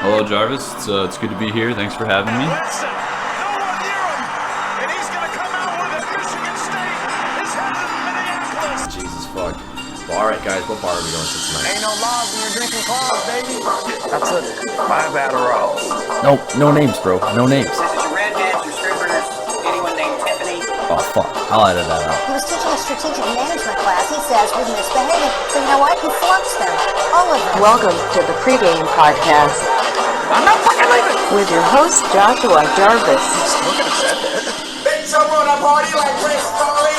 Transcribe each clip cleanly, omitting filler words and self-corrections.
Hello, Jarvis. It's good to be here. Thanks for having me. Listen, no one near him, and he's going to come out with it. Michigan State is headed to Minneapolis. Jesus fuck. Well, all right, guys, what bar are we going to tonight? Ain't no laws when you're drinking claws, baby. That's it. 5 Adderall. Nope, no names, bro. No names. This is your redheads, your strippers, anyone named Tiffany. Oh, fuck. I'll edit that out. He was teaching a strategic management class, he says, with misbehaving. So you know what? He flunks them. All of them. Welcome to the pregame podcast I'm not fucking leaving. with your host Joshua Jarvis. Look at that. Big trouble on a party like Grace Story.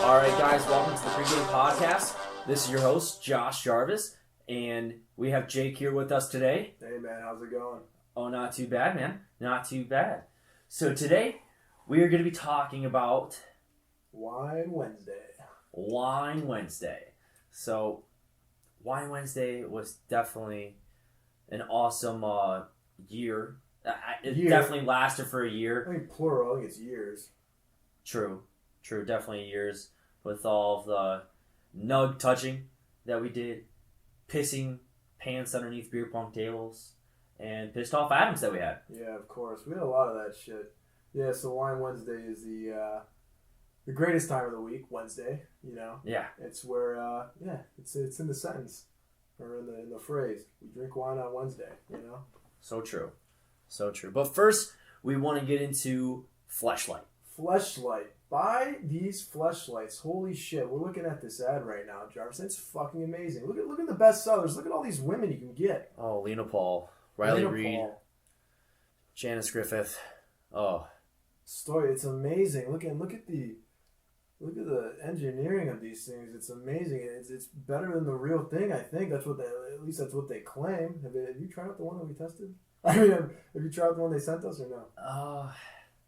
All right, guys, welcome to the pregame podcast. This is your host, Josh Jarvis, and we have Jake here with us today. Hey man, how's it going? Oh, not too bad, man. Not too bad. So today, we are going to be talking about Wine Wednesday. Wine Wednesday. So, Wine Wednesday was definitely an awesome year. It Year. definitely lasted for a I year. think plural, I think it's years. True, definitely years with all of the nug touching that we did, pissing pants underneath beer pong tables, and pissed off atoms that we had. Yeah, of course. We had a lot of that shit. Yeah, so Wine Wednesday is the greatest time of the week, Wednesday, you know. Yeah. It's where it's in the sentence or in the phrase. We drink wine on Wednesday, you know. So true. But first, we want to get into Fleshlight. Fleshlight. Buy these fleshlights. Holy shit. We're looking at this ad right now, Jarvis. It's fucking amazing. Look at the best sellers. Look at all these women you can get. Oh, Lena Paul, Riley Lena Reed, Paul. Janice Griffith. Oh, Story. It's amazing. Look at the engineering of these things. It's amazing. It's better than the real thing. I think that's what at least that's what they claim. Have you tried out the one that we tested? I mean, have you tried out the one they sent us or no?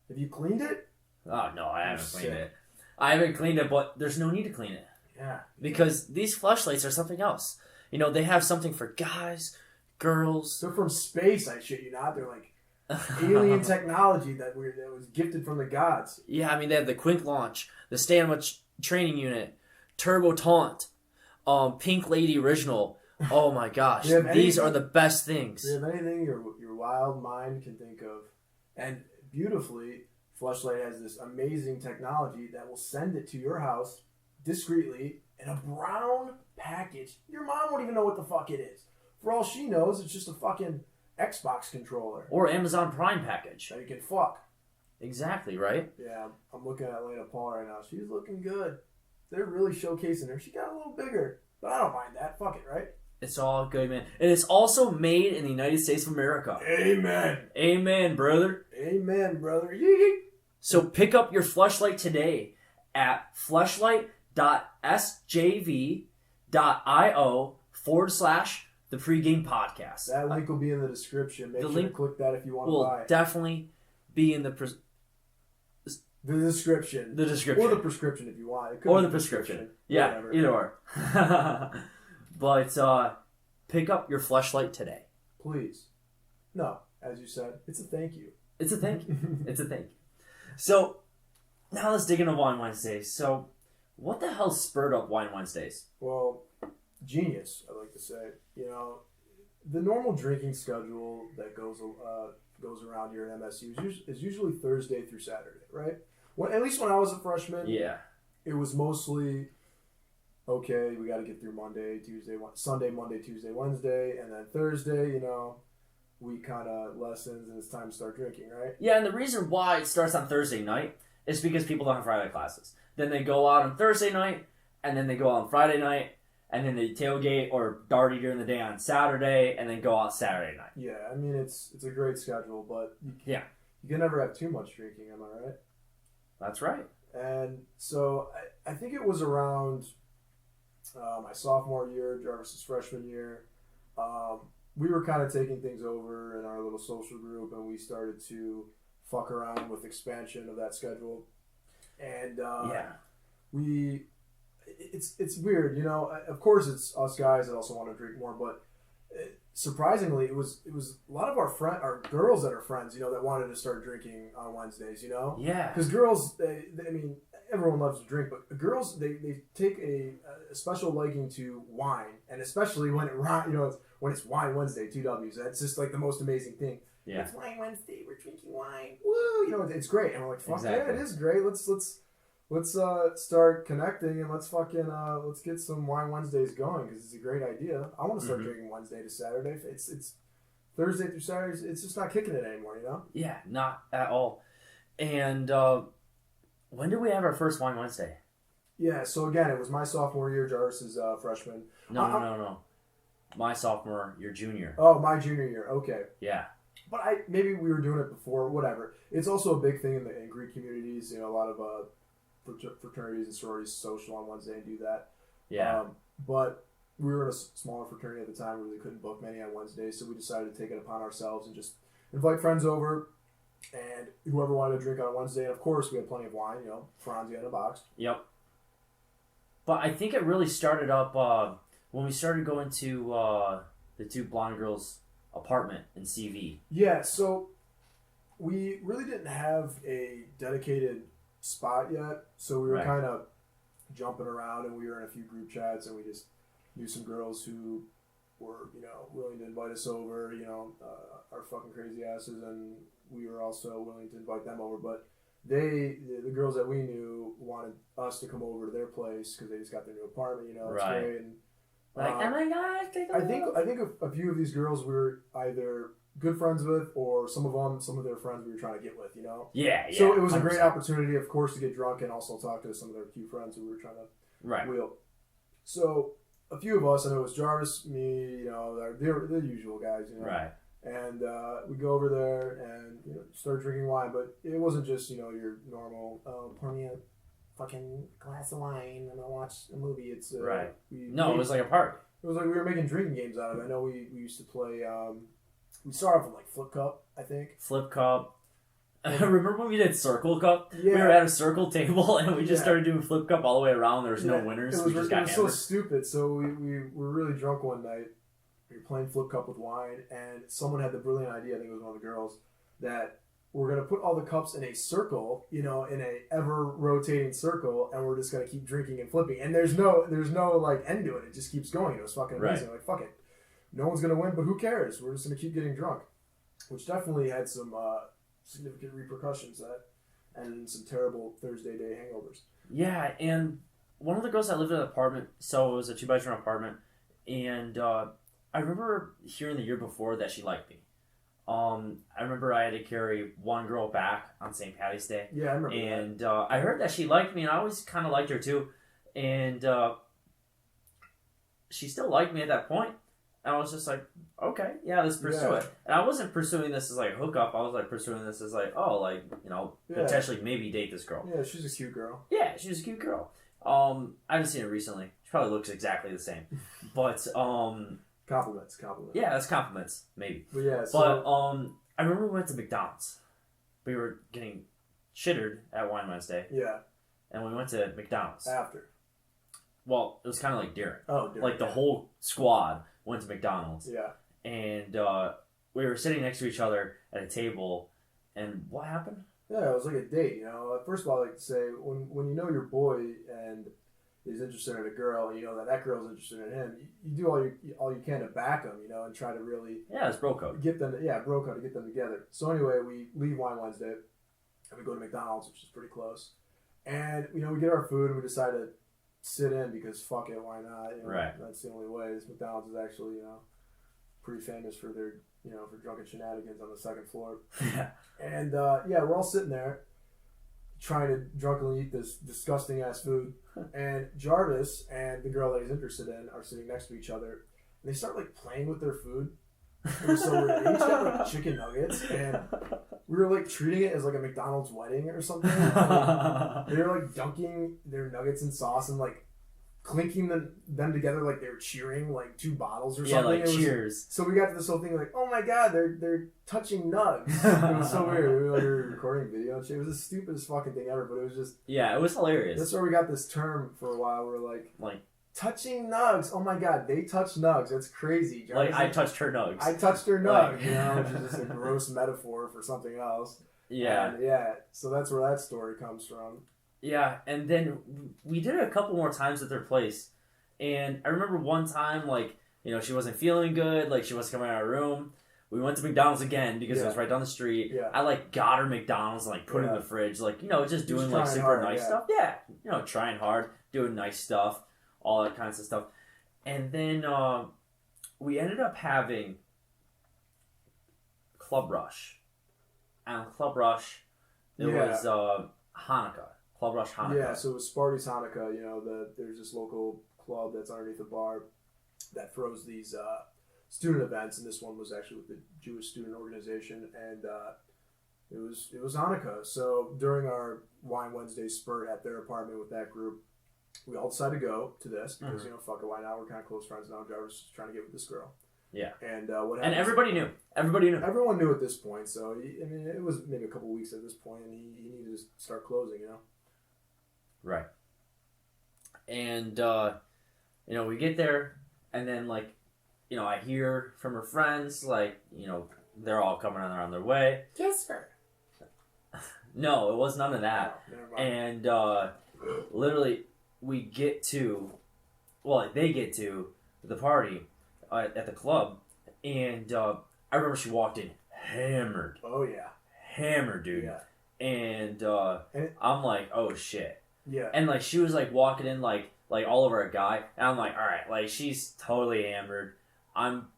Have you cleaned it? oh no, I haven't cleaned Sick. it. I haven't cleaned it, but there's no need to clean it Yeah. because these fleshlights are something else. You know, they have something for guys, girls. They're from space. I shit you not. They're like alien technology that was gifted from the gods. Yeah, I mean, they have the Quink Launch, the Stanwich Training Unit, Turbo Taunt, Pink Lady Original. Oh my gosh, Do you have these anything- are the best things. Do you have anything your wild mind can think of? And beautifully, Fleshlight has this amazing technology that will send it to your house discreetly in a brown package. Your mom won't even know what the fuck it is. For all she knows, it's just a fucking Xbox controller Or Amazon Prime package. that you can fuck. Exactly, right? Yeah, I'm looking at Lena Paul right now. She's looking good. They're really showcasing her. She got a little bigger, but I don't mind that. Fuck it, right? It's all good, man. And it's also made in the United States of America. Amen. Amen, brother. Amen, brother. Yee. So pick up your Fleshlight today at fleshlight.sjv.io/the pregame podcast. That link will be in the description. Make The sure link to click that if you want to Will buy. definitely be in the The description. the description. Or the prescription if you want. It could Or be the prescription. Yeah, Whatever. either or. But pick up your Fleshlight today. Please. No, as you said, it's a thank you. It's a thank you. It's a thank you. So, now let's dig into Wine Wednesdays. So, what the hell spurred up Wine Wednesdays? Well, genius, I like to say. You know, the normal drinking schedule that goes around here at MSU is usually Thursday through Saturday, right? At least when I was a freshman, Yeah. it was mostly, okay, we got to get through Sunday, Monday, Tuesday, Wednesday, and then Thursday, you know, we kind of lessons and it's time to start drinking, right? Yeah, and the reason why it starts on Thursday night is because people don't have Friday classes. Then they go out on Thursday night, and then they go out on Friday night, and then they tailgate or darty during the day on Saturday, and then go out Saturday night. Yeah, I mean, it's a great schedule, but you Yeah. can never have too much drinking, am I right? That's right. And so I think it was around my sophomore year, Jarvis's freshman year. We were kind of taking things over in our little social group, and we started to fuck around with expansion of that schedule. And it's weird, you know. Of course, it's us guys that also want to drink more, but surprisingly, it was a lot of our girls that are friends, you know, that wanted to start drinking on Wednesdays, you know. Yeah. Because girls, I mean, everyone loves to drink, but girls they take a special liking to wine, and especially when when it's Wine Wednesday, 2Ws. That's just like the most amazing thing. Yeah. It's Wine Wednesday. We're drinking wine. Woo! It's great, and we're like, fuck Exactly. yeah, it is great. Let's start connecting, and let's get some Wine Wednesdays going, because it's a great idea. I want to start drinking Wednesday to Saturday. It's Thursday through Saturday. It's just not kicking it anymore, you know? Yeah, not at all. And when did we have our first Wine Wednesday? Yeah. So again, it was my sophomore year. Jarvis's freshman. No. My sophomore, your junior. Oh, my junior year. Okay. Yeah. But maybe we were doing it before. Whatever. It's also a big thing in Greek communities. A lot of fraternities and sororities social on Wednesday and do that. Yeah. But we were in a smaller fraternity at the time. We really couldn't book many on Wednesdays, so we decided to take it upon ourselves and just invite friends over, and whoever wanted to drink on Wednesday. And of course, we had plenty of wine. Franzia in a box. Yep. But I think it really started up when we started going to the two blonde girls' apartment in CV. Yeah. So we really didn't have a dedicated spot yet, so we were kind of jumping around, and we were in a few group chats, and we just knew some girls who were willing to invite us over, our fucking crazy asses, and we were also willing to invite them over. But the girls that we knew wanted us to come over to their place because they just got their new apartment, it's great. And oh my god, I think a few of these girls we were either good friends with, or some of their friends we were trying to get with, Yeah. So it was a 100%. great opportunity, of course, to get drunk and also talk to some of their few friends who we were trying to wheel. So a few of us, I know it was Jarvis, me, they're the usual guys, Right. And we go over there and start drinking wine, but it wasn't just your normal pour me a fucking glass of wine and I'll watch a movie. It's right. It was like a party. It was like we were making drinking games out of it. I know we used to play. We started off with like Flip Cup, I think. Flip Cup. Remember when we did Circle Cup? Yeah. We were at a circle table and we just started doing Flip Cup all the way around. There was no winners. We just got it was so stupid. So we were really drunk one night. We were playing Flip Cup with wine, and someone had the brilliant idea, I think it was one of the girls, that we're going to put all the cups in a circle, in a ever-rotating circle, and we're just going to keep drinking and flipping. And there's no like end to it. It just keeps going. It was fucking amazing. Like, fuck it. No one's going to win, but who cares? We're just going to keep getting drunk. Which definitely had some significant repercussions and some terrible Thursday day hangovers. Yeah, and one of the girls that lived in an apartment, so it was a 2-bedroom apartment, and I remember hearing the year before that she liked me. I remember I had to carry one girl back on St. Patty's Day. Yeah, I remember and I heard that she liked me, and I always kind of liked her too. And she still liked me at that point. And I was just like, okay, yeah, let's pursue it. And I wasn't pursuing this as like a hookup. I was like pursuing this as like, potentially maybe date this girl. Yeah, she's a cute girl. Yeah, she's a cute girl. I haven't seen her recently. She probably looks exactly the same. But Compliments. Yeah, that's compliments, maybe. But yeah, but I remember we went to McDonald's. We were getting shittered at Wine Wednesday. Yeah. And we went to McDonald's. After. Well, it was kind of like during. Oh, during. Like the whole squad went to McDonald's. Yeah. And we were sitting next to each other at a table, and what happened? Yeah, it was like a date, First of all, I like to say, when you know your boy and is interested in a girl, and that girl's interested in him, you do all you can to back them, and try to really... Yeah, it's bro code. Bro code to get them together. So anyway, we leave Wine Wednesday, and we go to McDonald's, which is pretty close. And, we get our food, and we decide to sit in because fuck it, why not? Right. That's the only way. This McDonald's is actually, pretty famous for their, for drunken shenanigans on the second floor. Yeah. And, we're all sitting there trying to drunkenly eat this disgusting ass food. And Jarvis and the girl that he's interested in are sitting next to each other. And they start like playing with their food. And so they each got like chicken nuggets, and we were like treating it as like a McDonald's wedding or something. They were like dunking their nuggets in sauce and like clinking them together like they were cheering like two bottles or something. Yeah, like cheers. So we got to this whole thing like, oh my god, they're touching nugs. It was so weird. We were recording video and shit. It was the stupidest fucking thing ever, but it was just... Yeah, it was hilarious. That's where we got this term for a while. We're like touching nugs. Oh my god, they touch nugs. That's crazy. Like I touched her nugs. I touched her nug, which is just a gross metaphor for something else. Yeah. And so that's where that story comes from. Yeah, and then we did it a couple more times at their place. And I remember one time, like, you know, she wasn't feeling good, like, she wasn't coming out of her room. We went to McDonald's again because it was right down the street. Yeah. I, like, got her McDonald's and, like, put it in the fridge. Like, you know, just doing, like, super hard, nice stuff. Yeah, you know, trying hard, doing nice stuff, all that kinds of stuff. And then we ended up having Club Rush. And on Club Rush, it was Hanukkah. Club Rush Hanukkah. Yeah, so it was Sparty's Hanukkah. You know, there's this local club that's underneath a bar that throws these student events, and this one was actually with the Jewish student organization, and it was Hanukkah. So during our Wine Wednesday spurt at their apartment with that group, we all decided to go to this because you know, fuck it, why not? We're kind of close friends now. Jarvis is trying to get with this girl. Yeah. And what happened? And everybody knew. Everybody knew. Everyone knew at this point. So I mean, it was maybe a couple weeks at this point, and he needed to start closing. You know. Right. And you know, we get there, and then like, you know, I hear from her friends, like, you know, they're all coming on their way. Kiss her. No, it was none of that. Oh, never mind. And literally, we get to, well, like, they get to the party at the club, and I remember she walked in hammered. Oh yeah. Hammered, dude. Yeah. And I'm like, oh shit. Yeah. And like, she was like walking in like all over a guy, and I'm like, all right, like, she's totally hammered. I'm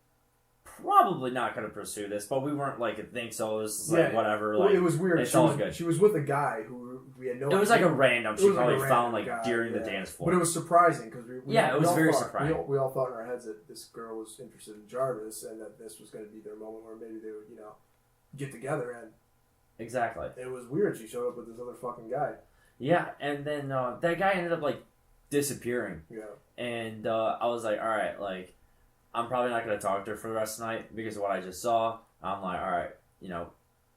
probably not gonna pursue this, but we weren't like a thing, so it was just, like, whatever. Like, it was weird. It's all good. She was with a guy who we had no. It was idea. like a random. She probably found like guy, during the dance floor. But it was surprising because we it was all very thought, surprising. We all thought in our heads that this girl was interested in Jarvis, and that this was going to be their moment where maybe they would, you know, get together. And exactly, it was weird. She showed up with this other fucking guy. Yeah, and then that guy ended up like disappearing. Yeah. And I was like, all right, like, I'm probably not going to talk to her for the rest of the night because of what I just saw. I'm like, all right, you know,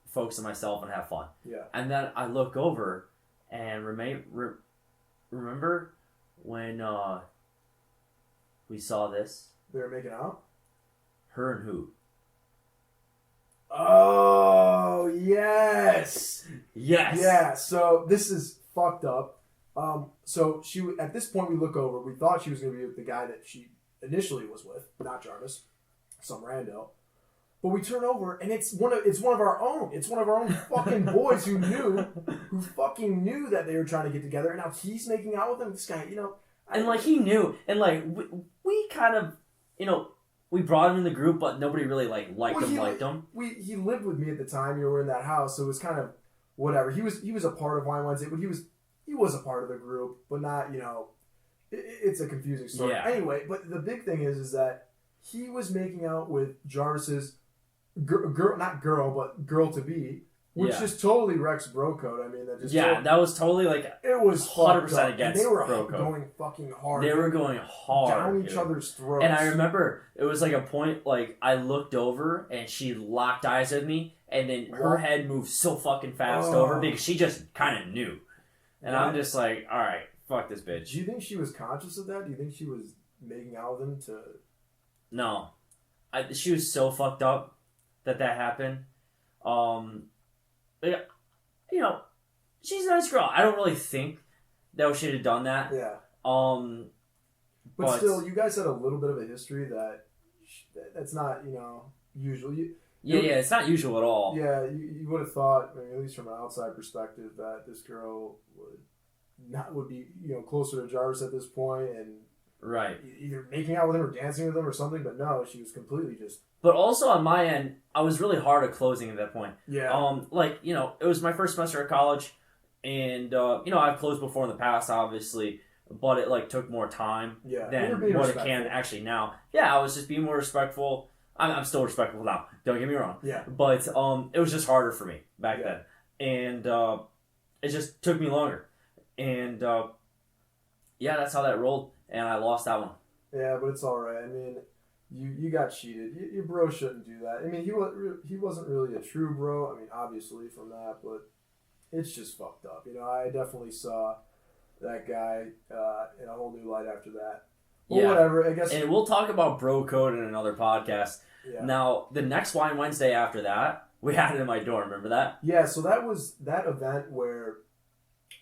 focus on myself and have fun. Yeah. And then I look over and remember when we saw this? They were making out? Her and who? Oh, yes. Yes. Yeah, so this is fucked up. So she, at this point we look over, we thought she was going to be with the guy that she initially was with, not Jarvis, some rando. But we turn over and it's one of our own. It's one of our own fucking boys who fucking knew that they were trying to get together, and now he's making out with him. This guy, you know, and like he knew, and like we kind of, you know, we brought him in the group, but nobody really liked him. He lived with me at the time. You were in that house, so it was kind of whatever. He was a part of Wine Wednesday, but he was a part of the group, but not, you know. It's a confusing story. Yeah. Anyway, but the big thing is that he was making out with Jarvis's girl to be, which just totally wrecks bro code. I mean, that was totally like it was 100% against they were bro code. Going fucking hard. They were going hard down each other's throats. And I remember it was like a point like I looked over and she locked eyes with me, and then her head moved so fucking fast over because she just kind of knew, and I'm just like, all right. Fuck this bitch. Do you think she was conscious of that? Do you think she was making out with him to... No. She was so fucked up that happened. You know, she's a nice girl. I don't really think that she had done that. Yeah. But still, you guys had a little bit of a history that's not, you know, usual. It's not usual at all. Yeah, you would have thought, I mean, at least from an outside perspective, that this girl would be, you know, closer to Jarvis at this point, and either making out with him or dancing with him or something. But no, she was completely just. But also on my end, I was really hard at closing at that point. Yeah. Like, you know, it was my first semester of college, and you know, I've closed before in the past, obviously, but it like took more time than what it can actually now. Yeah, I was just being more respectful. I'm still respectful now. Don't get me wrong. Yeah. But it was just harder for me back then, and it just took me longer. And that's how that rolled, and I lost that one. Yeah, but it's all right. I mean, you got cheated. Your bro shouldn't do that. I mean, he wasn't really a true bro. I mean, obviously from that, but it's just fucked up. You know, I definitely saw that guy in a whole new light after that. Well, whatever. I guess. And we'll talk about bro code in another podcast. Yeah. Now, the next Wine Wednesday after that, we had it in my dorm. Remember that? Yeah. So that was that event where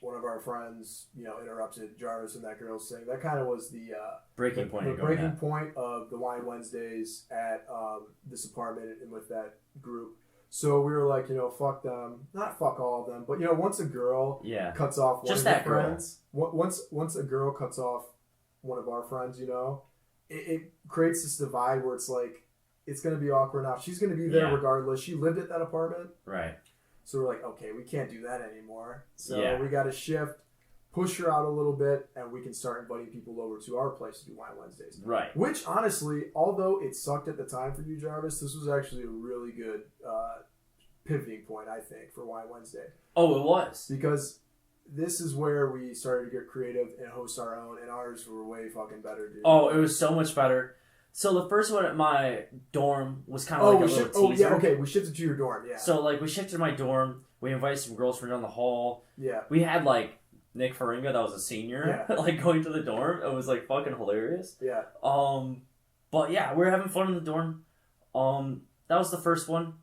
one of our friends, interrupted Jarvis and that girl's thing. That kind of was the Breaking point. The breaking point of the Wine Wednesdays at this apartment and with that group. So we were like, fuck them. Not fuck all of them, but once a girl cuts off one Just of that your girl. friends, once a girl cuts off one of our friends, it creates this divide where it's like it's gonna be awkward now. She's gonna be there regardless. She lived at that apartment. Right. So we're like, okay, we can't do that anymore. So Yeah. we got to shift, push her out a little bit, and we can start inviting people over to our place to do Wine Wednesdays. Right. Which, honestly, although it sucked at the time for you, Jarvis, this was actually a really good pivoting point, I think, for Wine Wednesday. Oh, it was. Because this is where we started to get creative and host our own, and ours were way fucking better, dude. Oh, it was so much better. So the first one at my dorm was kind of like a little teaser. Okay, we shifted to your dorm, yeah. So like we shifted to my dorm. We invited some girls from down the hall. Yeah. We had like Nick Faringa, that was a senior, like going to the dorm. It was like fucking hilarious. Yeah. But yeah, we were having fun in the dorm. That was the first one.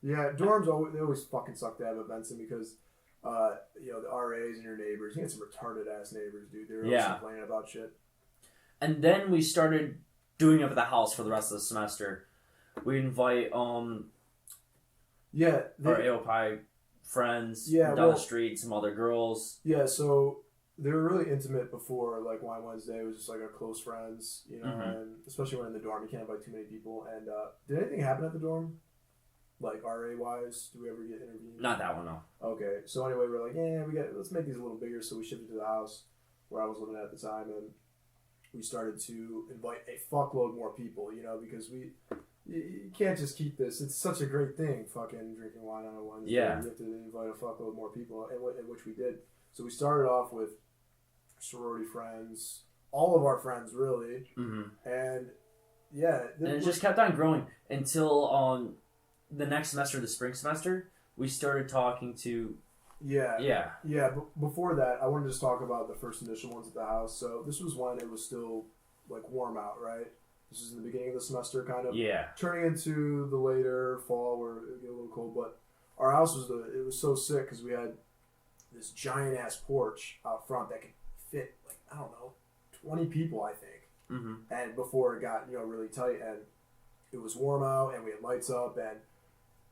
Yeah, dorms they always fucking suck to have at Benson because the RAs and your neighbors. You had some retarded ass neighbors, dude. They were always complaining about shit. And then we started doing it at the house for the rest of the semester. We invite our AOPI friends down the street, some other girls. Yeah, so they were really intimate before like Wine Wednesday. It was just like our close friends, and especially when in the dorm, you can't invite too many people. And did anything happen at the dorm? Like RA wise, do we ever get interviewed? Not that one, no. Okay, so anyway, we're like, let's make these a little bigger. So we shifted to the house where I was living at the time, and we started to invite a fuckload more people, because you can't just keep this. It's such a great thing, fucking drinking wine on a Wednesday. Yeah. You have to invite a fuckload more people, and which we did. So we started off with sorority friends, all of our friends, really. Mm-hmm. And, and it just kept on growing until the next semester, the spring semester, we started talking to... Yeah. But before that, I wanted to just talk about the first initial ones at the house. So this was when it was still like warm out, right? This is in the beginning of the semester, kind of. Yeah. Turning into the later fall where it get a little cold, but our house was so sick because we had this giant ass porch out front that could fit like 20 people, I think. Mm-hmm. And before it got really tight, and it was warm out, and we had lights up, and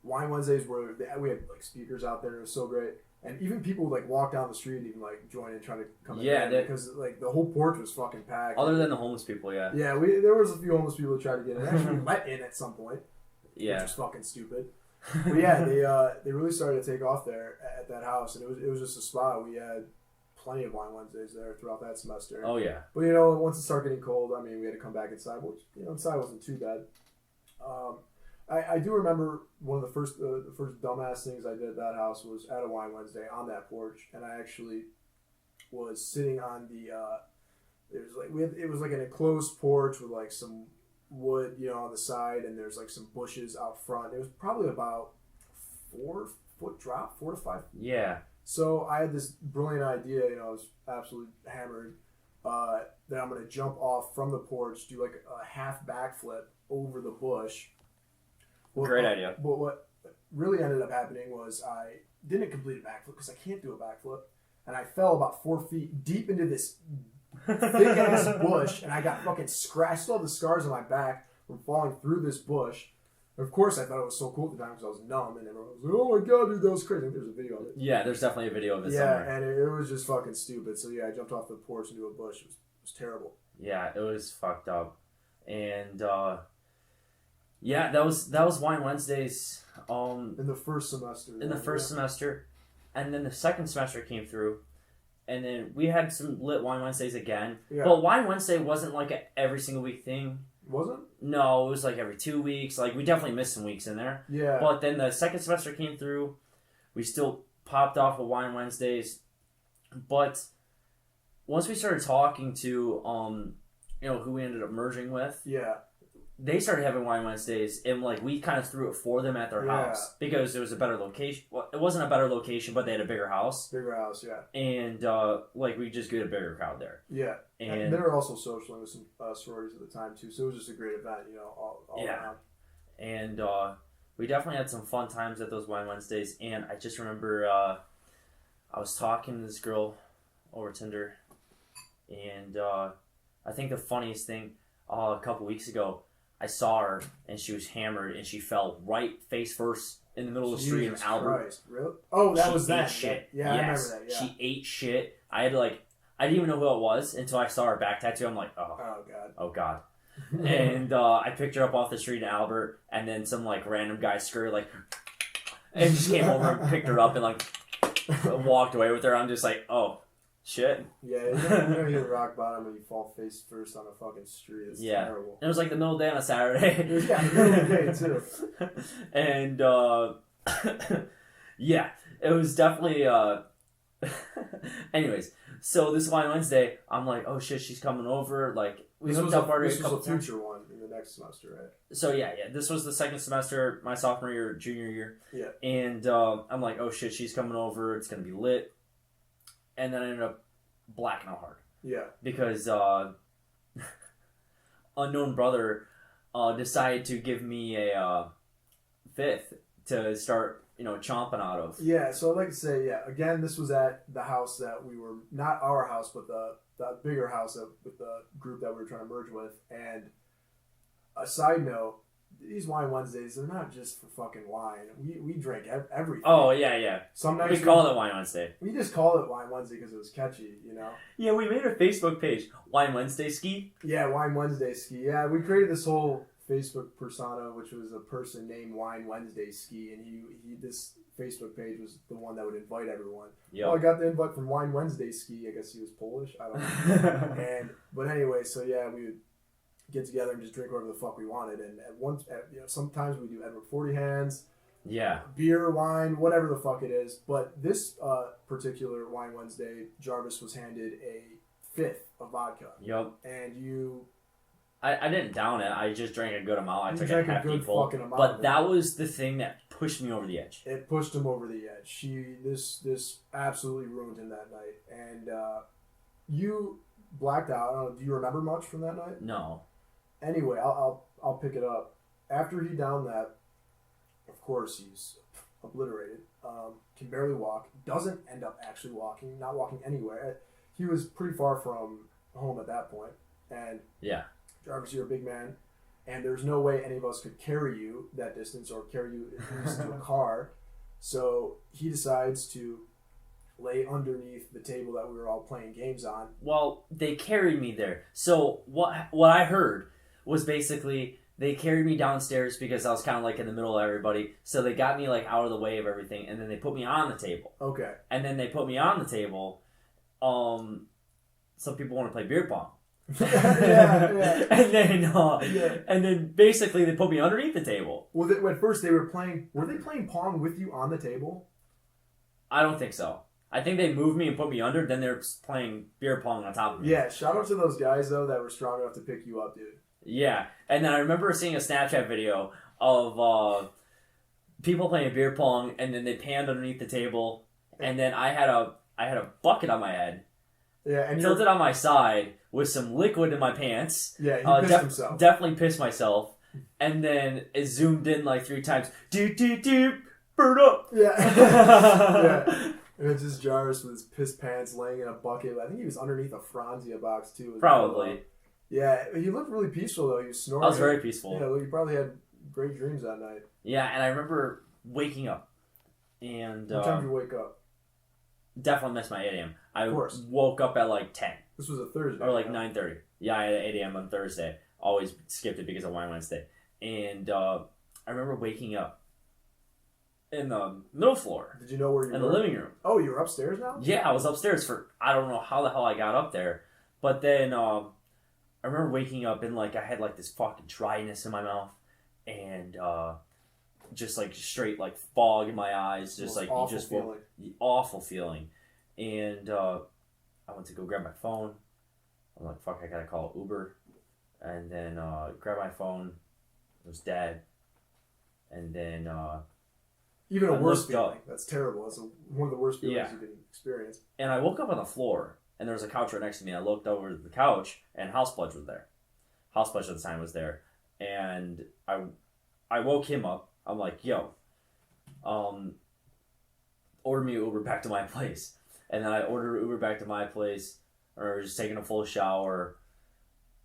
Wine Wednesdays we had like speakers out there. It was so great. And even people would like walk down the street, even like join in, trying to come in. Because like the whole porch was fucking packed. Other than the homeless people, yeah. Yeah, there was a few homeless people that tried to get in. Actually, let in at some point. Yeah. Which was fucking stupid. But yeah, they really started to take off there at that house, and it was just a spot. We had plenty of Wine Wednesdays there throughout that semester. Oh yeah. But once it started getting cold, I mean, we had to come back inside, which inside wasn't too bad. I do remember one of the first dumbass things I did at that house was at a Wine Wednesday on that porch, and I actually was sitting on the it was like an enclosed porch with like some wood on the side, and there's like some bushes out front. It was probably about 4 foot drop, 4 to 5. Yeah. So I had this brilliant idea. I was absolutely hammered that I'm gonna jump off from the porch, do like a half backflip over the bush. Great idea. But what really ended up happening was I didn't complete a backflip because I can't do a backflip, and I fell about 4 feet deep into this thick ass bush, and I got fucking scratched. Still have the scars on my back from falling through this bush. Of course, I thought it was so cool at the time because I was numb, and everyone was like, "Oh my god, dude, that was crazy." I think there's a video of it. Yeah, there's definitely a video of it somewhere. And it was just fucking stupid. So yeah, I jumped off the porch into a bush. It was terrible. Yeah, it was fucked up, and yeah, that was Wine Wednesdays. In the first semester. Semester, and then the second semester came through, and then we had some lit Wine Wednesdays again. Yeah. But Wine Wednesday wasn't like a every single week thing. Wasn't? No, it was like every 2 weeks. Like we definitely missed some weeks in there. Yeah. But then the second semester came through. We still popped off of Wine Wednesdays, but once we started talking to who we ended up merging with. Yeah. They started having Wine Wednesdays, and like we kind of threw it for them at their house because it was a better location. Well, it wasn't a better location, but they had a bigger house. Bigger house, yeah. And like we just get a bigger crowd there. Yeah, and they were also socialing with some sororities at the time too, so it was just a great event, all around. And we definitely had some fun times at those Wine Wednesdays, and I just remember I was talking to this girl over Tinder, and I think the funniest thing, a couple weeks ago, I saw her and she was hammered and she fell right face first in the middle of the street in Albert. Christ, really? Oh, that She was that. ate shit. Yeah, I Yes. remember that. Yeah. She ate shit. I had to I didn't even know who it was until I saw her back tattoo. I'm like, Oh god. And I picked her up off the street in Albert, and then some random guy scurried and just came over and picked her up and walked away with her. I'm just like, oh shit. Yeah, you hit rock bottom when you fall face first on a fucking street. It's terrible. It was the middle of the day on a Saturday. Yeah, middle of the day too. And yeah, it was definitely. Anyways, so this Wine Wednesday, I'm like, oh shit, she's coming over. We hooked up already. This was a future one in the next semester, right? So yeah, this was the second semester, my sophomore year, junior year. Yeah. And I'm like, oh shit, she's coming over. It's gonna be lit. And then I ended up blacking out hard. Yeah. Because unknown brother decided to give me a fifth to start, chomping out of. Yeah, so I'd like to say, again, this was at the house that we were, not our house, but the bigger house with the group that we were trying to merge with. And a side note, these Wine Wednesdays, they're not just for fucking wine. We drink everything. Oh, yeah. Some nights we call it Wine Wednesday. We just call it Wine Wednesday because it was catchy, Yeah, we made a Facebook page, Wine Wednesday Ski. Yeah, Wine Wednesday Ski. Yeah, we created this whole Facebook persona, which was a person named Wine Wednesday Ski, and he this Facebook page was the one that would invite everyone. Yep. Well, I got the invite from Wine Wednesday Ski. I guess he was Polish. I don't know. But anyway, so yeah, we would get together and just drink whatever the fuck we wanted. And sometimes we do Edward 40 hands, beer, wine, whatever the fuck it is. But this particular Wine Wednesday, Jarvis was handed a fifth of vodka. Yep. And I didn't down it. I just drank a good amount. I took a hefty good pull. fucking amount. But that was the thing that pushed me over the edge. It pushed him over the edge. This absolutely ruined him that night. And you blacked out. I don't know, do you remember much from that night? No. Anyway, I'll pick it up. After he downed that, of course he's obliterated. Can barely walk. Doesn't end up actually walking. Not walking anywhere. He was pretty far from home at that point. And Jarvis, you're a big man, and there's no way any of us could carry you that distance or carry you into a car. So he decides to lay underneath the table that we were all playing games on. Well, they carried me there. So what I heard was basically they carried me downstairs because I was kind of in the middle of everybody. So they got me out of the way of everything, and then they put me on the table. Okay. And then they put me on the table. Some people want to play beer pong. yeah. And then basically they put me underneath the table. Well, at first were they playing Pong with you on the table? I don't think so. I think they moved me and put me under, then they're playing beer pong on top of me. Yeah, shout out to those guys though that were strong enough to pick you up, dude. Yeah, and then I remember seeing a Snapchat video of people playing beer pong, and then they panned underneath the table, and then I had a bucket on my head. Yeah, and tilted on my side with some liquid in my pants. Yeah, he pissed himself. Definitely pissed myself. And then it zoomed in 3 times. Doop, doop, doop, bird up. Yeah. Yeah. And it's just Jarvis with his piss pants laying in a bucket. I think he was underneath a Franzia box too. Probably. Yeah, he looked really peaceful though. He was snoring. I was very peaceful. Yeah, he probably had great dreams that night. Yeah, and I remember waking up. And what time did you wake up? Definitely missed my 8 a.m. I of course. Woke up at 10. This was a Thursday. Or 9:30. Yeah, I had 8 a.m. on Thursday. Always skipped it because of Wine Wednesday. And I remember waking up in the middle floor. Did you know where you were? In the living room. Oh, you were upstairs now? Yeah, I was upstairs for, I don't know how the hell I got up there. But then I remember waking up and I had this fucking dryness in my mouth. And just straight fog in my eyes. Just awful feeling. And I went to go grab my phone. I'm like, fuck, I gotta call Uber. And then grab my phone. It was dead. And then even a worse feeling. That's terrible. That's one of the worst feelings you can experience. And I woke up on the floor, and there was a couch right next to me. I looked over to the couch, and Housepledge was there. Housepledge at the time was there. And I woke him up. I'm like, yo, order me an Uber back to my place. and then I ordered Uber back to my place, or just taking a full shower,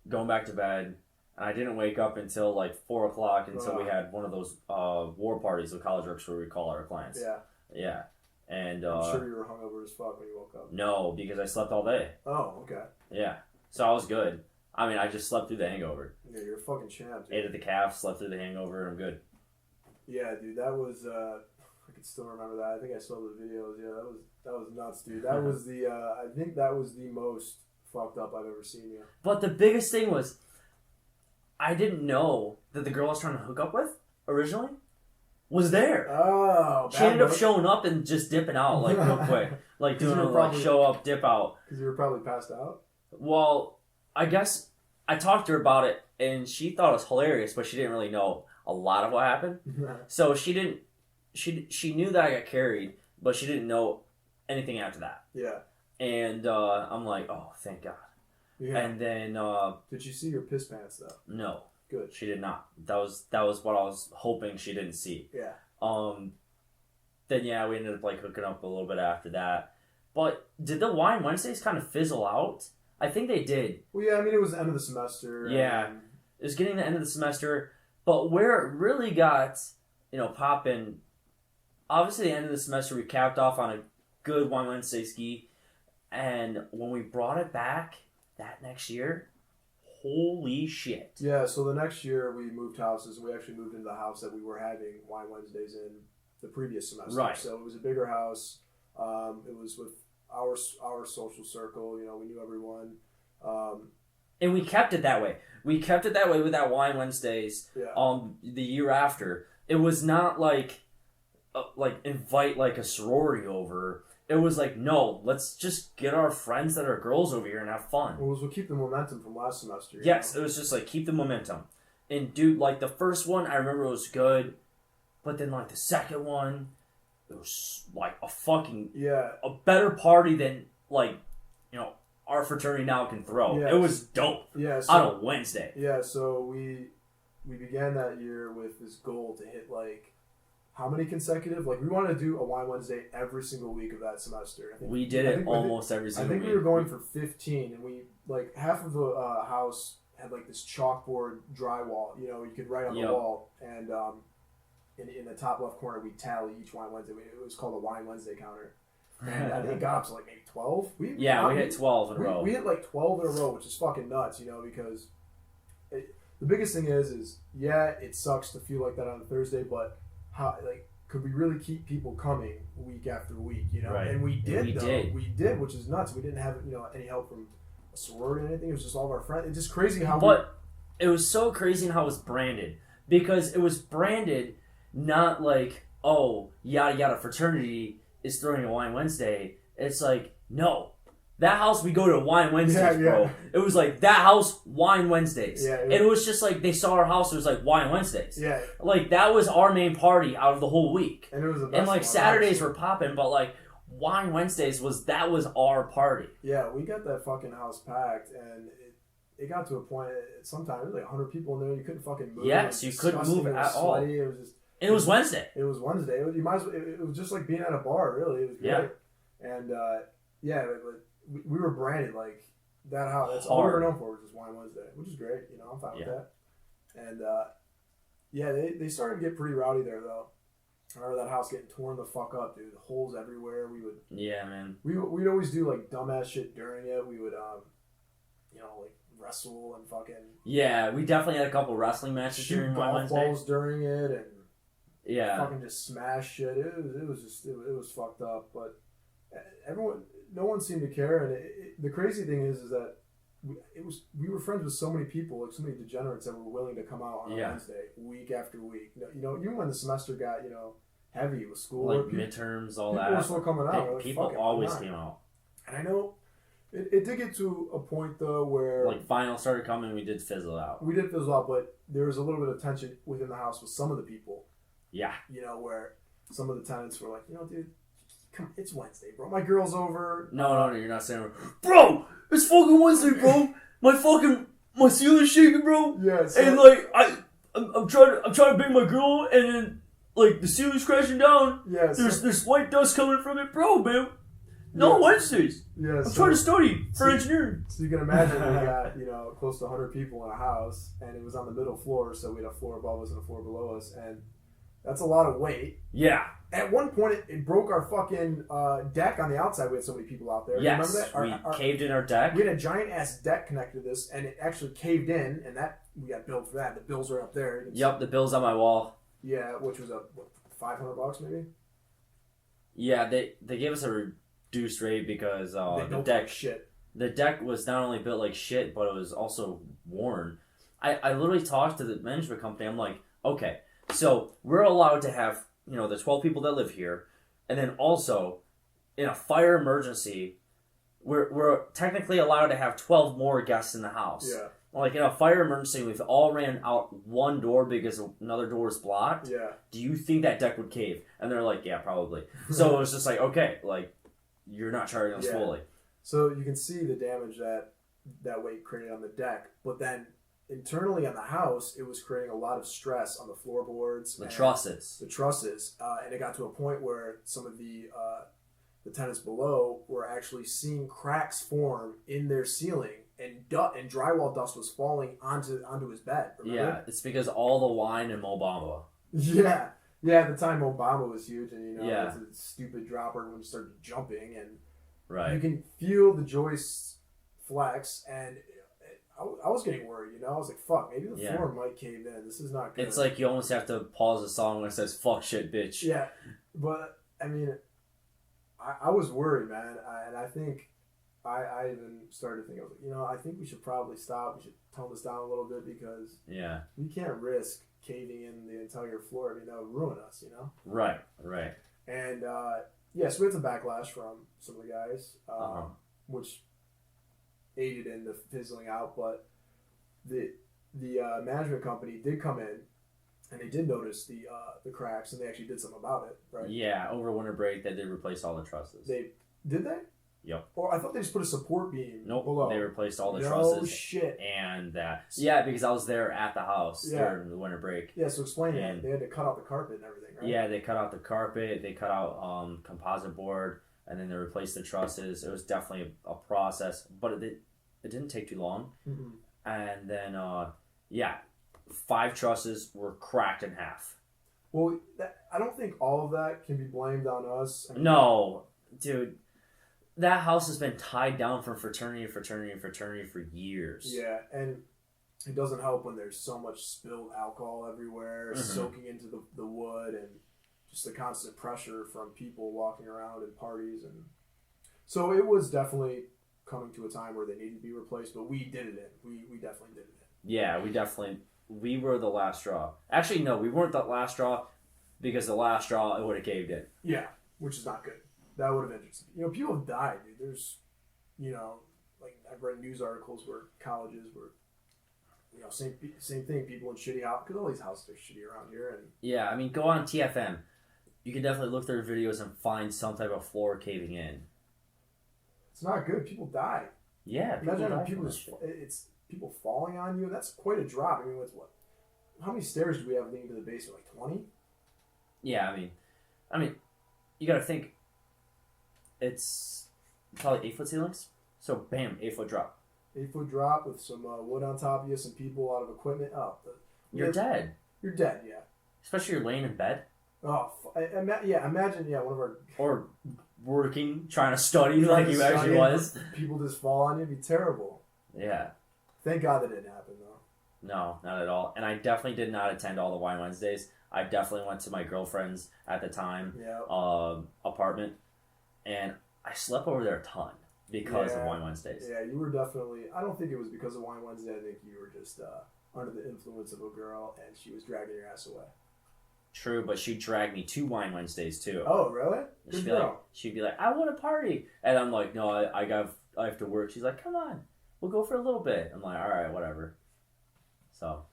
going back to bed, and I didn't wake up until like 4 o'clock until we had one of those war parties with college works where we call our clients. Yeah. Yeah. And I'm sure you were hungover as fuck when you woke up. No, because I slept all day. Oh, okay. Yeah. So I was good. I mean, I just slept through the hangover. Yeah, you're a fucking champ, dude. Ate at the calf, slept through the hangover, and I'm good. Yeah, dude, that was I can still remember that. I think I saw the videos. Yeah, that was nuts, dude. That was the I think that was the most fucked up I've ever seen you. But the biggest thing was, I didn't know that the girl I was trying to hook up with originally was there. Oh, she ended up showing up and just dipping out like real quick, like doing a like show up, dip out. Because you were probably passed out. Well, I guess I talked to her about it, and she thought it was hilarious, but she didn't really know a lot of what happened. So she didn't. She knew that I got carried, but she didn't know anything after that. Yeah. And I'm like, oh, thank God. Yeah. And then did she see your piss pants though? No. Good. She did not. That was what I was hoping she didn't see. Yeah. Then yeah, we ended up like hooking up a little bit after that. But did the Wine Wednesdays kind of fizzle out? I think they did. Well, yeah. I mean, it was the end of the semester. Yeah. It was getting the end of the semester, but where it really got, popping. Obviously, the end of the semester, we capped off on a good Wine Wednesday ski, and when we brought it back that next year, holy shit. Yeah, so the next year we moved houses. We actually moved into the house that we were having Wine Wednesdays in the previous semester. Right. So it was a bigger house. It was with our social circle. We knew everyone. And we kept it that way. We kept it that way with that Wine Wednesdays. Yeah. The year after, it was not like invite like a sorority over. It was like, no, let's just get our friends that are girls over here and have fun. Well, we'll keep the momentum from last semester. Yes, it was just like keep the momentum. And dude, like the first one, I remember it was good, but then like the second one, it was like a better party than like our fraternity now can throw. Yeah. It was dope. Yeah, on a Wednesday. Yeah, so we began that year with this goal to hit like how many consecutive? Like we wanted to do a Wine Wednesday every single week of that semester. We did it almost every single week. I think we were going for 15, and we like half of the house had like this chalkboard drywall. You could write on the wall, and in the top left corner we tally each Wine Wednesday. It was called a Wine Wednesday counter, and I think it got up to like maybe 12. We hit 12 in a row. We hit like 12 in a row, which is fucking nuts. Because the biggest thing is it sucks to feel like that on a Thursday, but how could we really keep people coming week after week? Right. And we did. We did, which is nuts. We didn't have any help from a sorority or anything. It was just all of our friends. It's just crazy how. But it was so crazy in how it was branded, because it was branded not like, oh, yada yada fraternity is throwing a Wine Wednesday. It's like, no. That house, we go to Wine Wednesdays, bro. It was like, that house, Wine Wednesdays. Yeah, and it was just like, they saw our house, it was like, Wine Wednesdays. Yeah. Like, that was our main party out of the whole week. And it was the best And like, one, Saturdays honestly. were popping, but like, Wine Wednesdays was our party. Yeah, we got that fucking house packed, and it got to a point, sometimes there was like 100 people in there, you couldn't fucking move. Yes, you couldn't move at all. It was just... And it was Wednesday. It was Wednesday. You might as well, it was just like being at a bar, really. It was great. And, we were branded like that house. That's all we were known for, was just Wine Wednesday, which is great. I'm fine with that. And they started to get pretty rowdy there though. I remember that house getting torn the fuck up, dude. Holes everywhere. We would man. We'd always do like dumbass shit during it. We would like wrestle and fucking we definitely had a couple wrestling matches during Wine Wednesday. Balls during it and fucking just smash shit. It was fucked up, but no one seemed to care, and the crazy thing is that we were friends with so many people, like so many degenerates that were willing to come out on a Wednesday, week after week. Even when the semester got heavy with school, like midterms, all that, people were still coming out. People always came out, and I know it did get to a point though where like finals started coming, we did fizzle out. We did fizzle out, but there was a little bit of tension within the house with some of the people. Yeah, where some of the tenants were like, dude. Come, it's Wednesday, bro. My girl's over. No, you're not saying, bro. It's fucking Wednesday, bro. My ceiling's shaking, bro. Yeah. And like I'm trying to bang my girl, and then like the ceiling's crashing down. Yeah. There's white dust coming from it, bro, man. No Wednesdays. Yeah, I'm trying to study for engineering. So you can imagine we got, close to 100 people in a house, and it was on the middle floor, so we had a floor above us and a floor below us, and that's a lot of weight. Yeah. At one point, it broke our fucking deck on the outside. We had so many people out there. Yes. Remember that? We caved in our deck. We had a giant-ass deck connected to this, and it actually caved in, and that we got billed for that. The bills are up there. Yep, the bill's on my wall. Yeah, which was $500 maybe? Yeah, they gave us a reduced rate because the deck shit. The deck was not only built like shit, but it was also worn. I literally talked to the management company. I'm like, okay, so we're allowed to have the 12 people that live here, and then also in a fire emergency, we're technically allowed to have 12 more guests in the house. Yeah. Like in a fire emergency, we've all ran out one door because another door is blocked. Yeah. Do you think that deck would cave? And they're like, yeah, probably. So it was just like, okay, like you're not charging us fully. So you can see the damage that weight created on the deck, but then internally on the house, it was creating a lot of stress on the floorboards, the trusses, and it got to a point where some of the tenants below were actually seeing cracks form in their ceiling. And drywall dust was falling onto his bed. Remember? Yeah, it's because all the wine in Obama. Yeah. At the time, Obama was huge, and it was a stupid dropper when it started jumping, and you can feel the joists flex, and I was getting worried. I was like, "Fuck, maybe the floor might cave in. This is not good." It's like you almost have to pause the song when it says "fuck shit, bitch." Yeah, but I mean, I was worried, man, and I think. I even started thinking, I was like, I think we should probably stop. We should tone this down a little bit because we can't risk caving in the entire floor. I mean, that would ruin us, Right. And, so we had some backlash from some of the guys, which aided in the fizzling out. But the management company did come in, and they did notice the cracks, and they actually did something about it, right? Yeah, over winter break, they did replace all the trusses. Did they? Yep. Or I thought they just put a support beam. Nope. Below. They replaced all the trusses. No shit. And that. Yeah, because I was there at the house during the winter break. Yeah, so explain that. They had to cut out the carpet and everything, right? Yeah, they cut out the carpet. They cut out composite board, and then they replaced the trusses. It was definitely a process, but it didn't take too long. Mm-hmm. And then 5 trusses were cracked in half. Well, I don't think all of that can be blamed on us. No, dude. That house has been tied down from fraternity to fraternity to fraternity for years. Yeah, and it doesn't help when there's so much spilled alcohol everywhere, soaking into the wood, and just the constant pressure from people walking around in parties. And so it was definitely coming to a time where they needed to be replaced, but we did it in. We definitely did it in. Yeah, we were the last straw. Actually, no, we weren't the last straw because the last straw, it would have caved in. Yeah, which is not good. That would have interested. People have died, dude. There's, like I've read news articles where colleges were, same thing. People in shitty houses, because all these houses are shitty around here. And yeah, I mean, go on TFM. You can definitely look through videos and find some type of floor caving in. It's not good. People die. Yeah, imagine it's people falling on you. That's quite a drop. I mean, how many stairs do we have leading to the basement? Like 20? Yeah, I mean, you got to think. It's probably 8-foot ceilings. So, bam, 8-foot drop. 8-foot drop with some wood on top of you, some people, a lot of equipment. You're dead. You're dead, yeah. Especially you're laying in bed. Oh, imagine, one of our... Or working, trying to study like you actually was. People just fall on you. It'd be terrible. Yeah. Thank God that didn't happen, though. No, not at all. And I definitely did not attend all the Wine Wednesdays. I definitely went to my girlfriend's, at the time, apartment. And I slept over there a ton because of Wine Wednesdays. Yeah, you were definitely... I don't think it was because of Wine Wednesday. I think you were just under the influence of a girl, and she was dragging your ass away. True, but she dragged me to Wine Wednesdays, too. Oh, really? She'd be like, I want to party. And I'm like, no, I have to work. She's like, come on. We'll go for a little bit. I'm like, all right, whatever. So.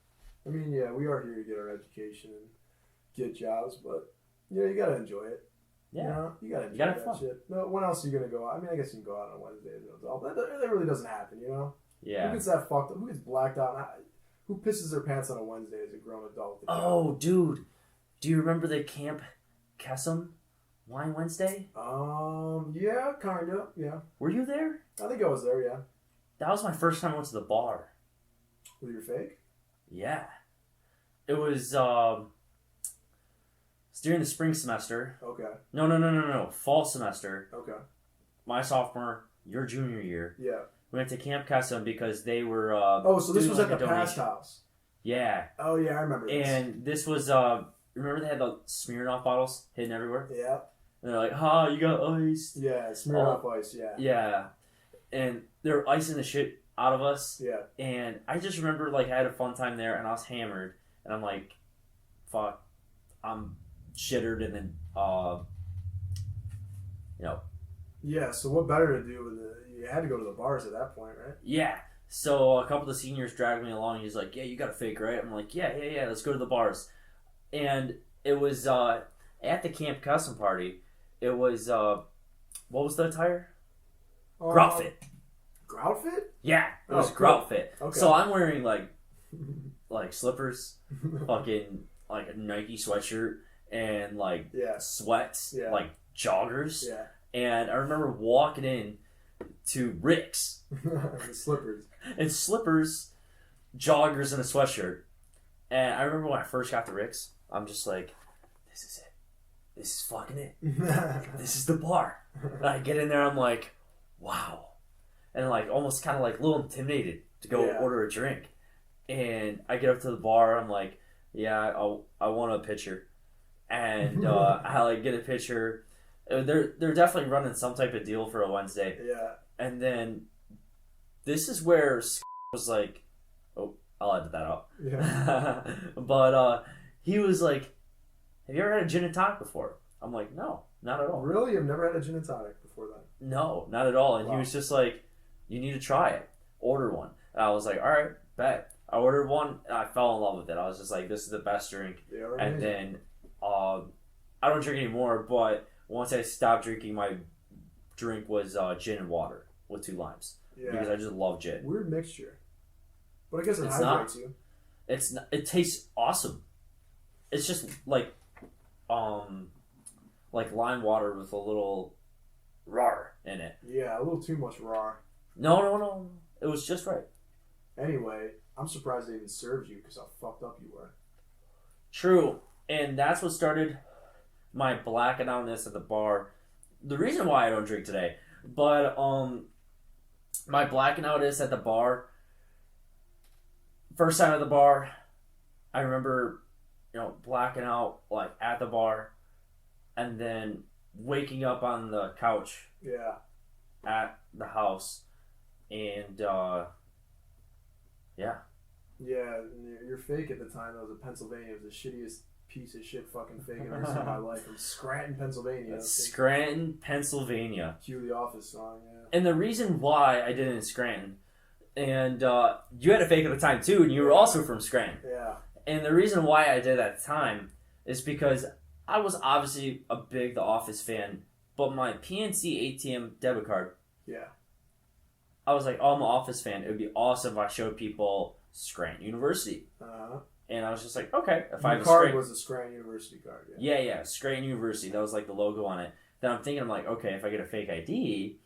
I mean, yeah, we are here to get our education and get jobs, but, you got to enjoy it. Yeah. You gotta enjoy that shit. No, when else are you gonna go out? I mean, I guess you can go out on Wednesdays, but that really doesn't happen, Yeah. Who gets that fucked up? Who gets blacked out? Who pisses their pants on a Wednesday as a grown adult? Oh, dude. Do you remember the Camp Kesem Wine Wednesday? Yeah, kinda. Yeah, Were you there? I think I was there. Yeah, That was my first time I went to the bar. with your fake. Yeah. It was it's during the spring semester. Okay. No. Fall semester. Okay. My sophomore, your junior year. Yeah. We went to Camp Kesem because they were Oh, so this doing was at like the a past donation. house. Yeah. Oh yeah, I remember this. And this was remember they had the Smirnoff bottles hidden everywhere? Yeah. And they're like, "Ha, you got ice." Yeah, Smirnoff Ice. Yeah. Yeah. And they were icing the shit out of us. Yeah. And I just remember like I had a fun time there and I was hammered and I'm like, fuck, I'm shittered and then Yeah. So what better to do with it? You had to go to the bars at that point, right? yeah. So a couple of the seniors dragged me along. He's like, "Yeah, you got a fake, right?" I'm like, yeah, let's go to the bars. And it was at the Camp Custom party. It was what was the attire? Grout fit. Grout fit? Yeah, it was Oh, grout cool. fit. Okay. So I'm wearing like slippers, fucking like a Nike sweatshirt, and like Yeah. sweats, Yeah. like joggers. Yeah. And I remember walking in to Rick's The slippers. and slippers, joggers, and a sweatshirt. And I remember when I first got to Rick's, I'm just like, this is it. This is fucking it. This is the bar. And I get in there, I'm like, wow. And like almost kind of like a little intimidated to go Yeah. order a drink. And I get up to the bar, I'm like, yeah, I want a pitcher. And I like get a pitcher. They're definitely running some type of deal for a Wednesday. Yeah. And then this is where was like, oh, I'll edit that out. Yeah. But he was like, have you ever had a gin and tonic before? I'm like, no, not at all. Really? You've never had a gin and tonic before that? No, not at all. And Wow. he was just like, you need to try it. Order one. And I was like, all right, bet. I ordered one and I fell in love with it. I was just like, this is the best drink. They are And amazing. then I don't drink anymore, but once I stopped drinking, my drink was gin and water with 2 limes. Yeah. Because I just love gin. Weird mixture. But I guess it It's hydrates not. you. It's not, it tastes awesome. It's just like lime water with a little rar in it. Yeah, a little too much raw. No. It was just right. Anyway, I'm surprised they even served you because how fucked up you were. True. And that's what started my blacking outness at the bar. The reason why I don't drink today. But my blacking outness at the bar. First time at the bar, I remember, blacking out like at the bar and then waking up on the couch Yeah. at the house and yeah. Yeah, your fake at the time, that was in Pennsylvania. It was the shittiest piece of shit fucking fake I've ever seen in my life. From Scranton, Pennsylvania. Scranton, Pennsylvania. Cue the Office song, yeah. And the reason why I did it in Scranton, and you had a fake at the time too, and you were also from Scranton. Yeah. And the reason why I did at the time is because I was obviously a big The Office fan, but my PNC ATM debit card, Yeah. I was like, oh, I'm an Office fan. It would be awesome if I showed people Scranton University. Uh-huh. And I was just like, okay, if I The have card Scranton, was the Scranton University card, yeah. yeah, Scranton University. That was like the logo on it. Then I'm thinking, I'm like, okay, if I get a fake ID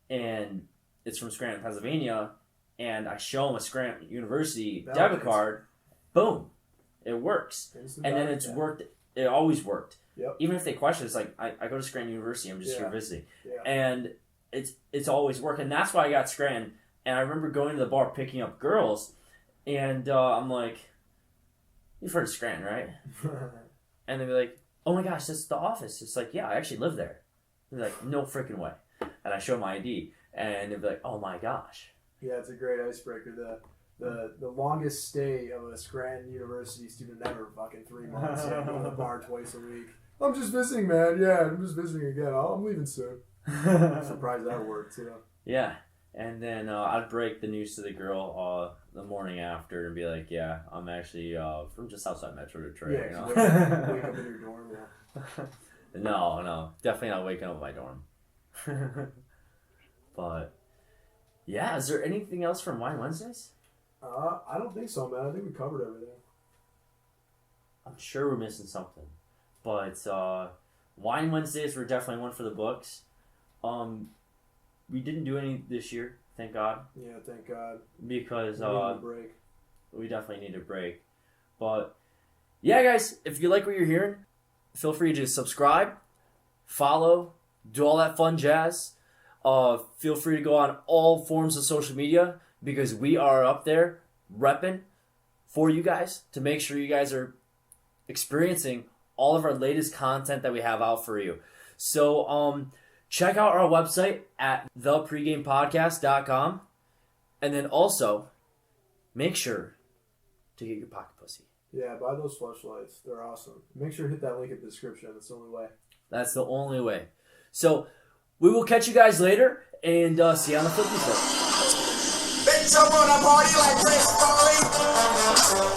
and it's from Scranton, Pennsylvania, and I show them a Scranton University debit card, boom, it works. And then it's worked. It always worked. Yep. Even if they question, it's like I go to Scranton University. I'm just Yeah. here visiting, Yeah. and it's always worked. And that's why I got Scranton. And I remember going to the bar picking up girls, and I'm like, "You've heard of Scranton, right?" And they'd be like, "Oh my gosh, that's the Office." It's like, "Yeah, I actually live there." They're like, "No freaking way!" And I show my ID, and they'd be like, "Oh my gosh." Yeah, it's a great icebreaker. The longest stay of a Scranton University student ever, fucking 3 months. Yeah, going to the bar twice a week. I'm just visiting, man. Yeah, I'm just visiting again. I'm leaving soon. I'm surprised that worked, too. Yeah. And then I'd break the news to the girl the morning after and be like, yeah, I'm actually from just outside Metro Detroit. Yeah, you know? wake up in your dorm, yeah. No, definitely not waking up in my dorm. But, yeah, is there anything else from Wine Wednesdays? I don't think so, man. I think we covered everything. I'm sure we're missing something. But Wine Wednesdays were definitely one for the books. We didn't do any this year, thank God. Yeah, thank God. Because We need a break. we definitely need a break. But yeah, guys, if you like what you're hearing, feel free to subscribe, follow, do all that fun jazz. Feel free to go on all forms of social media because we are up there repping for you guys to make sure you guys are experiencing all of our latest content that we have out for you. So check out our website at thepregamepodcast.com, and then also make sure to get your pocket pussy. Yeah, buy those fleshlights. They're awesome. Make sure to hit that link in the description. That's the only way. That's the only way. So we will catch you guys later and see you on the flippy flip. Bitch, I wanna party like Chris Farley.